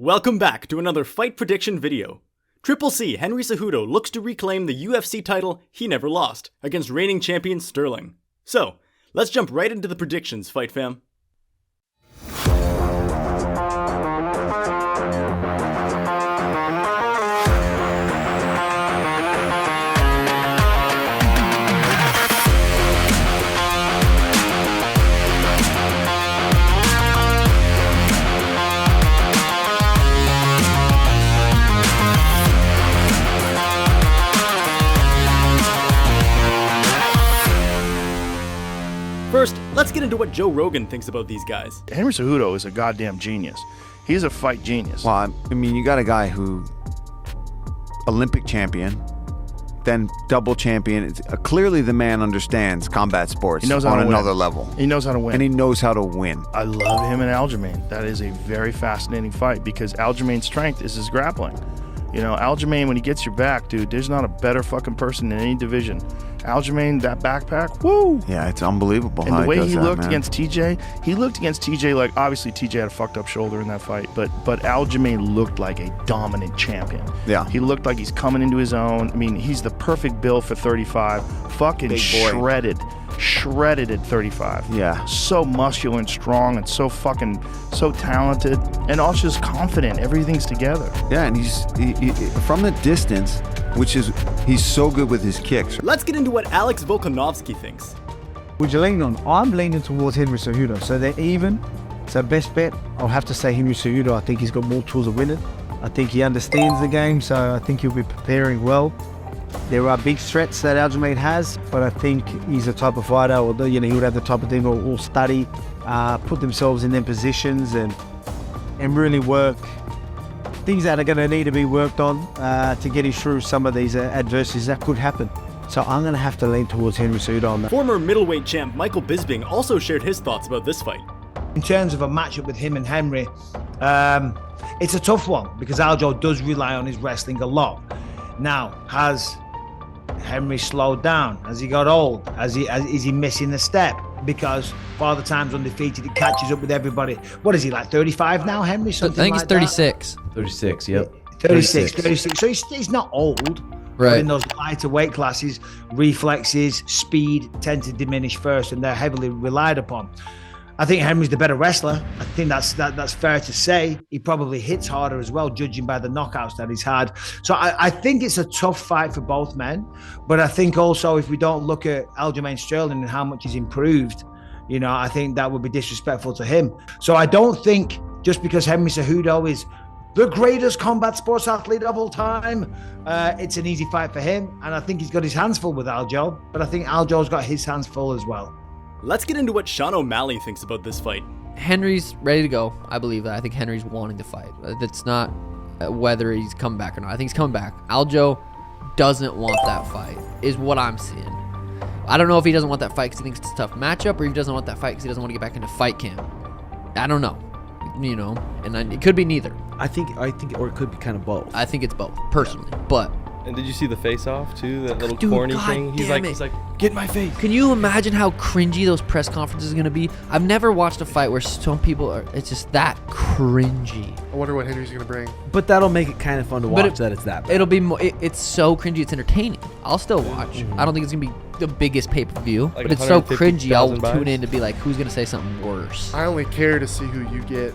Welcome back to another fight prediction video. Triple C Henry Cejudo looks to reclaim the UFC title he never lost against reigning champion Sterling. So, let's jump right into the predictions, Fight Fam. First, let's get into what Joe Rogan thinks about these guys. Henry Cejudo is a goddamn genius. He's a fight genius. Well, I mean, you got a guy who, Olympic champion, then double champion. Clearly the man understands combat sports on another level. He knows how to win. And he knows how to win. I love him and Aljamain. That is a very fascinating fight because Aljamain's strength is his grappling. You know, Aljamain, when he gets your back, dude, there's not a better fucking person in any division. Aljamain, that backpack, woo! Yeah, it's unbelievable. And the way he looked against TJ, like, obviously TJ had a fucked up shoulder in that fight, but Aljamain looked like a dominant champion. Yeah. He looked like he's coming into his own. I mean, he's the perfect build for 35. Fucking shredded at 35. Yeah. So muscular and strong and so talented and also just confident. Everything's together. Yeah, and he's from the distance, which is, he's so good with his kicks. Let's get into what Alex Volkanovski thinks. Would you lean on? I'm leaning towards Henry Cejudo, so they're even. So best bet, I'll have to say Henry Cejudo. I think he's got more tools of winning. I think he understands the game, so I think he'll be preparing well. There are big threats that Aljamain has, but I think he's the type of fighter, or he would have the type of thing who'll study, put themselves in their positions and really work things that are going to need to be worked on to get him through some of these adversities that could happen. So I'm going to have to lean towards Henry Cejudo on that. Former middleweight champ Michael Bisping also shared his thoughts about this fight. In terms of a matchup with him and Henry, it's a tough one because Aljo does rely on his wrestling a lot. Now, has Henry slowed down? Has he got old? Is he missing a step? Because Father Time's undefeated, it catches up with everybody. What is he, like 35 now, Henry? I think he's 36. 36, yep. 36. So he's not old. Right. But in those lighter weight classes, reflexes, speed tend to diminish first, and they're heavily relied upon. I think Henry's the better wrestler. I think that's fair to say. He probably hits harder as well, judging by the knockouts that he's had. So I think it's a tough fight for both men. But I think also if we don't look at Aljamain Sterling and how much he's improved, I think that would be disrespectful to him. So I don't think just because Henry Cejudo is the greatest combat sports athlete of all time, it's an easy fight for him. And I think he's got his hands full with Aljo. But I think Aljo's got his hands full as well. Let's get into what Sean O'Malley thinks about this fight. Henry's ready to go. I believe that. I think Henry's wanting to fight. That's not whether he's come back or not. I think he's coming back. Aljo doesn't want that fight, is what I'm seeing. I don't know if he doesn't want that fight because he thinks it's a tough matchup, or if he doesn't want that fight because he doesn't want to get back into fight camp. I don't know. And it could be neither. I think, or it could be kind of both. I think it's both, personally. But and did you see the face-off too? That little dude, corny God thing. He's like, get in my face. Can you imagine how cringy those press conferences are gonna be? I've never watched a fight where some people are. It's just that cringy. I wonder what Henry's gonna bring. But that'll make it kind of fun to watch. That it's that bad. It'll be it's so cringy. It's entertaining. I'll still watch. I don't think it's gonna be the biggest pay-per-view, Like but it's so cringy. I'll buys? tune in to be like, who's gonna say something worse? I only care to see who you get.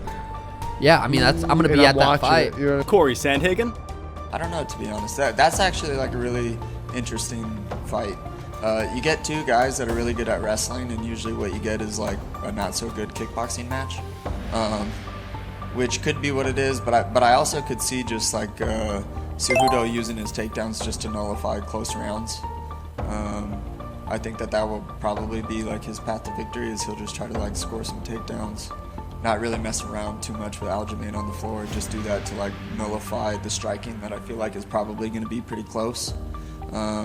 Yeah, I mean I'm gonna be at that fight. Corey Sandhagen? I don't know, to be honest. That's actually like a really interesting fight. You get two guys that are really good at wrestling, and usually what you get is like a not so good kickboxing match, which could be what it is. But I also could see just like Cejudo using his takedowns just to nullify close rounds. I think that will probably be like his path to victory, is he'll just try to like score some takedowns. Not really mess around too much with Aljamain on the floor, just do that to like nullify the striking that I feel like is probably going to be pretty close. But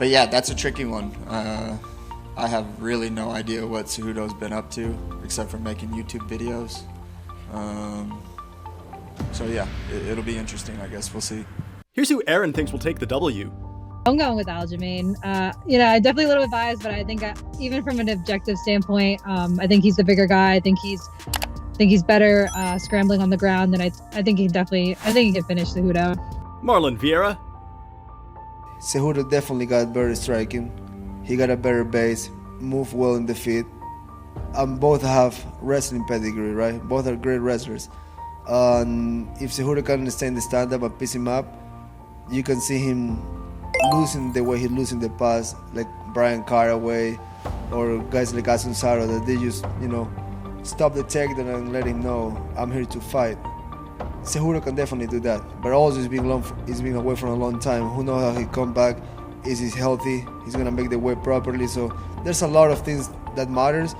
yeah, that's a tricky one. I have really no idea what Cejudo's been up to except for making YouTube videos. So yeah, it'll be interesting, I guess. We'll see. Here's who Aaron thinks will take the W. I'm going with Aljamain. Definitely a little bit biased, but I think even from an objective standpoint, I think he's the bigger guy. I think think he's better scrambling on the ground, and I think he can finish Cejudo. Marlon Vieira. Cejudo definitely got better striking. He got a better base, move well in the feet. Both have wrestling pedigree, right? Both are great wrestlers. If Cejudo can understand the stand-up and piece him up, you can see him losing the way he losing the past, like Brian Caraway or guys like Asunsaro, that they just, stop the takedown and let him know, I'm here to fight. Cejudo can definitely do that, but also he's been away for a long time. Who knows how he come back? Is he healthy? He's gonna make the weight properly. So there's a lot of things that matters.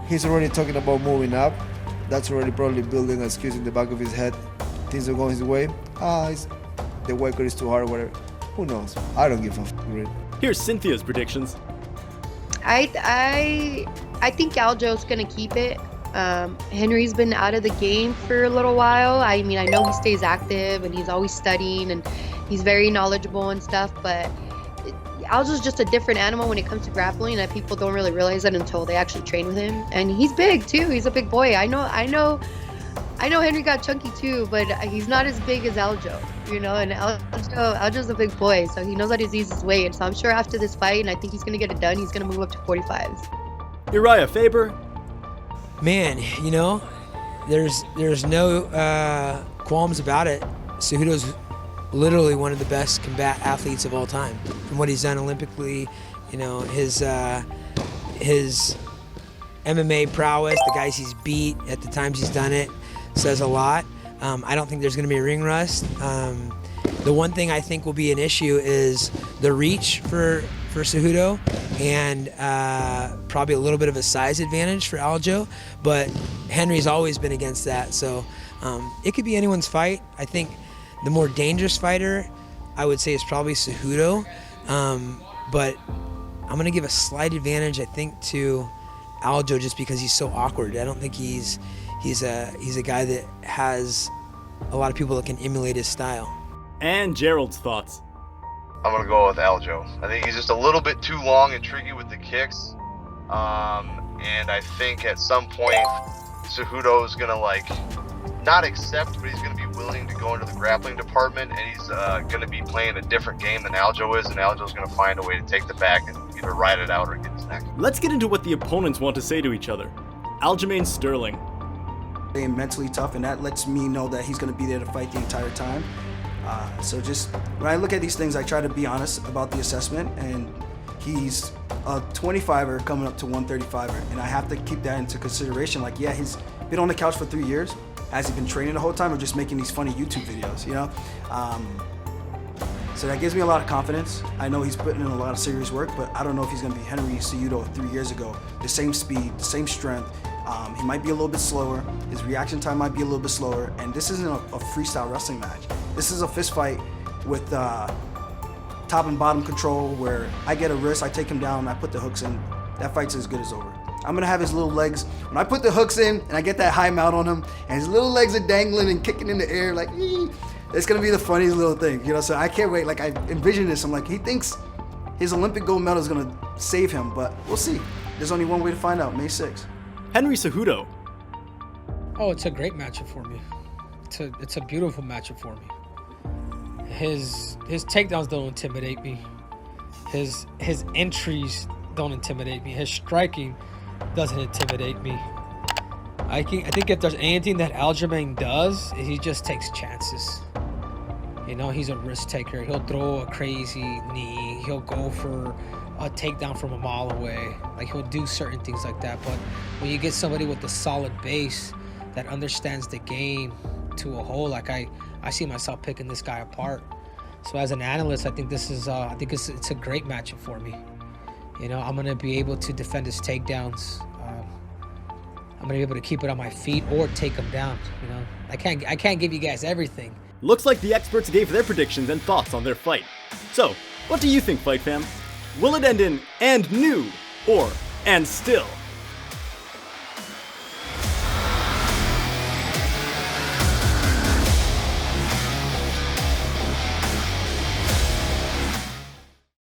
He's already talking about moving up. That's already probably building an excuse in the back of his head. Things are going his way. The weight cut is too hard, whatever. Who knows? I don't give a fuck. Here's Cynthia's predictions. I think Aljo's gonna keep it. Henry's been out of the game for a little while. I mean, I know he stays active and he's always studying and he's very knowledgeable and stuff, but Aljo's just a different animal when it comes to grappling, and people don't really realize that until they actually train with him. And he's big too. He's a big boy. I know Henry got chunky too, but he's not as big as Aljo, and Aljo's a big boy, so he knows how to use his weight. And so I'm sure after this fight, and I think he's gonna get it done, he's gonna move up to 45s. Uriah Faber. Man, there's no qualms about it. Cejudo's literally one of the best combat athletes of all time. From what he's done Olympically, his MMA prowess, the guys he's beat at the times he's done it, says a lot. I don't think there's going to be a ring rust. The one thing I think will be an issue is the reach for Cejudo, and probably a little bit of a size advantage for Aljo, but Henry's always been against that, so it could be anyone's fight. I think the more dangerous fighter, I would say, is probably Cejudo, but I'm going to give a slight advantage, I think, to Aljo just because he's so awkward. I don't think he's a guy that has a lot of people that can emulate his style. And Gerald's thoughts. I'm going to go with Aljo. I think he's just a little bit too long and tricky with the kicks. And I think at some point, Cejudo is going to, not accept, but he's going to be willing to go into the grappling department, and he's going to be playing a different game than Aljo is, and Aljo's going to find a way to take the back and either ride it out or get his neck. Let's get into what the opponents want to say to each other. Aljamain Sterling. Being mentally tough, and that lets me know that he's going to be there to fight the entire time. So just when I look at these things, I try to be honest about the assessment, and he's a 25er coming up to 135er, and I have to keep that into consideration. Like, yeah, he's been on the couch for 3 years. Has he been training the whole time or just making these funny YouTube videos, So that gives me a lot of confidence. I know he's putting in a lot of serious work, but I don't know if he's going to be Henry Cejudo 3 years ago. The same speed, the same strength. He might be a little bit slower. His reaction time might be a little bit slower. And this isn't a freestyle wrestling match. This is a fist fight with top and bottom control, where I get a wrist, I take him down, I put the hooks in. That fight's as good as over. I'm going to have his little legs. When I put the hooks in and I get that high mount on him, and his little legs are dangling and kicking in the air like, it's going to be the funniest little thing, So I can't wait. Like, I envision this. I'm like, he thinks his Olympic gold medal is going to save him, but we'll see. There's only one way to find out, May 6th. Henry Cejudo. Oh, it's a great matchup for me. It's a beautiful matchup for me. His takedowns don't intimidate me. His entries don't intimidate me. His striking doesn't intimidate me. I think if there's anything that Aljamain does, he just takes chances. He's a risk taker. He'll throw a crazy knee. He'll go for a takedown from a mile away. Like, he'll do certain things like that. But when you get somebody with a solid base that understands the game to a whole, like I see myself picking this guy apart. So as an analyst, I think this is it's a great matchup for me. I'm gonna be able to defend his takedowns. I'm gonna be able to keep it on my feet or take him down. I can't give you guys everything. Looks like the experts gave their predictions and thoughts on their fight. So, what do you think, Fight Fam? Will it end in "and new" or "and still"?